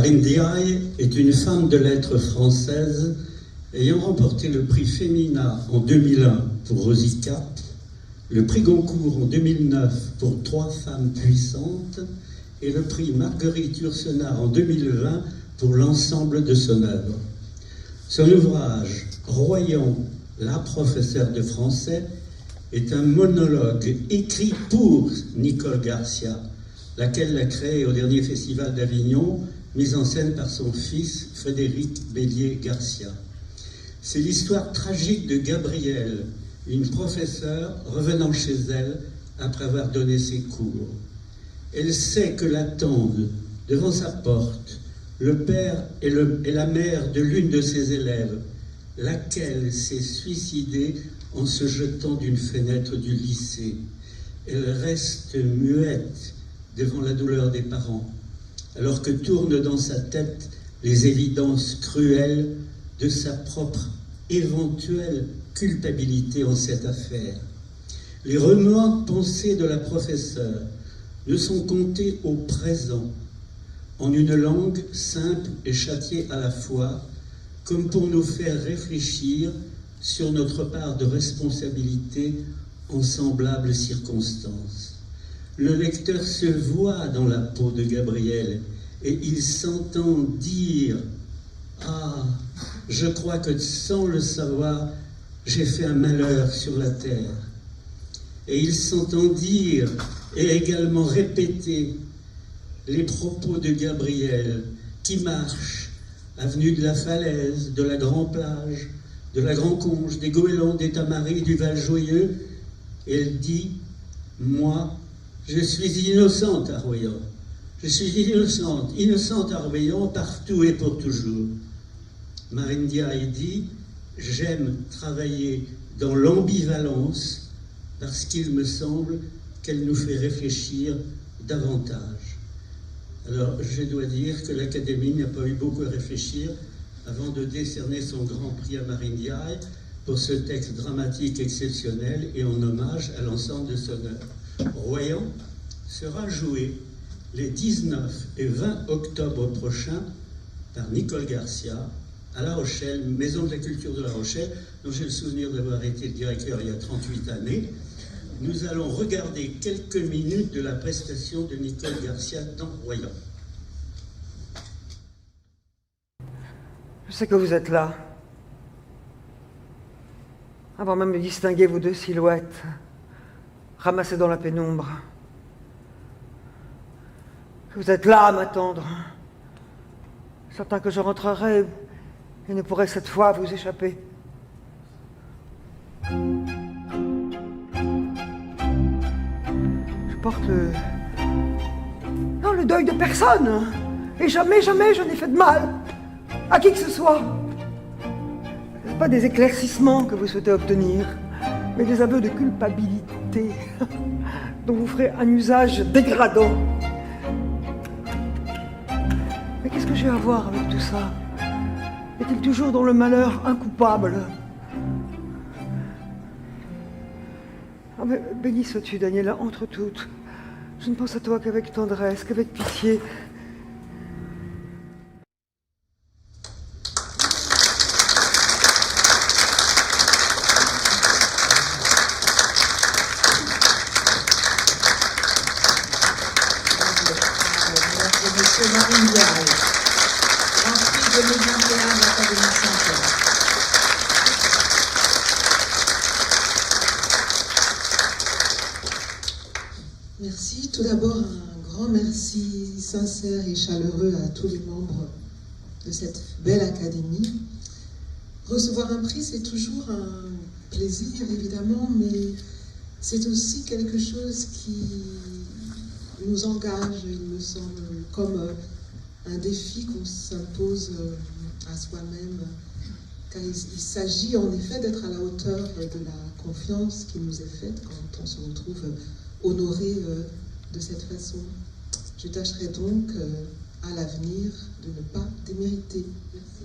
Marine Diaye est une femme de lettres française ayant remporté le prix Femina en 2001 pour Rosy Cap, le prix Goncourt en 2009 pour Trois femmes puissantes et le prix Marguerite Yourcenar en 2020 pour l'ensemble de son œuvre. Son ouvrage « Royan, la professeure de français » est un monologue écrit pour Nicole Garcia, laquelle l'a créé au dernier festival d'Avignon, mise en scène par son fils Frédéric Bélier-Garcia. C'est l'histoire tragique de Gabrielle, une professeure revenant chez elle après avoir donné ses cours. Elle sait que l'attendent devant sa porte le père et la mère de l'une de ses élèves, laquelle s'est suicidée en se jetant d'une fenêtre du lycée. Elle reste muette devant la douleur des parents, alors que tournent dans sa tête les évidences cruelles de sa propre éventuelle culpabilité en cette affaire. Les remuantes pensées de la professeure ne sont comptées au présent, en une langue simple et châtiée à la fois, comme pour nous faire réfléchir sur notre part de responsabilité en semblables circonstances. Le lecteur se voit dans la peau de Gabrielle et il s'entend dire « Ah, je crois que sans le savoir, j'ai fait un malheur sur la terre. » Et il s'entend dire et également répéter les propos de Gabrielle qui marche avenue de la Falaise, de la Grand-Plage, de la Grand-Conge, des Goélands, des Tamaris, du Val-Joyeux. Et elle dit « Moi, je suis innocente à Royan. Je suis innocente à Royan, partout et pour toujours. » Marine Diaye dit « J'aime travailler dans l'ambivalence parce qu'il me semble qu'elle nous fait réfléchir davantage. » Alors, je dois dire que l'Académie n'a pas eu beaucoup à réfléchir avant de décerner son grand prix à Marine Diaye pour ce texte dramatique exceptionnel et en hommage à l'ensemble de son œuvre. Royan sera joué les 19 et 20 octobre prochains par Nicole Garcia à La Rochelle, Maison de la Culture de La Rochelle, dont j'ai le souvenir d'avoir été directeur il y a 38 années. Nous allons regarder quelques minutes de la prestation de Nicole Garcia dans Royan. Je sais que vous êtes là. Avant même de distinguer vos deux silhouettes, ramassées dans la pénombre. Vous êtes là à m'attendre. Certain que je rentrerai et ne pourrai cette fois vous échapper. Je porte le deuil de personne. Et jamais, jamais je n'ai fait de mal à qui que ce soit. Ce n'est pas des éclaircissements que vous souhaitez obtenir, mais des aveux de culpabilité dont vous ferez un usage dégradant. Mais qu'est-ce que j'ai à voir avec tout ça? Est-il toujours dans le malheur un coupable? Ah mais béni sois-tu, Daniela, entre toutes. Je ne pense à toi qu'avec tendresse, qu'avec pitié. Marine Diaye, Grand Prix 2021 de l'Académie française. Merci. Tout d'abord, un grand merci sincère et chaleureux à tous les membres de cette belle académie. Recevoir un prix, c'est toujours un plaisir, évidemment, mais c'est aussi quelque chose qui nous engage, il me semble, comme un défi qu'on s'impose à soi-même, car il s'agit en effet d'être à la hauteur de la confiance qui nous est faite quand on se retrouve honoré de cette façon. Je tâcherai donc à l'avenir de ne pas démériter. Merci.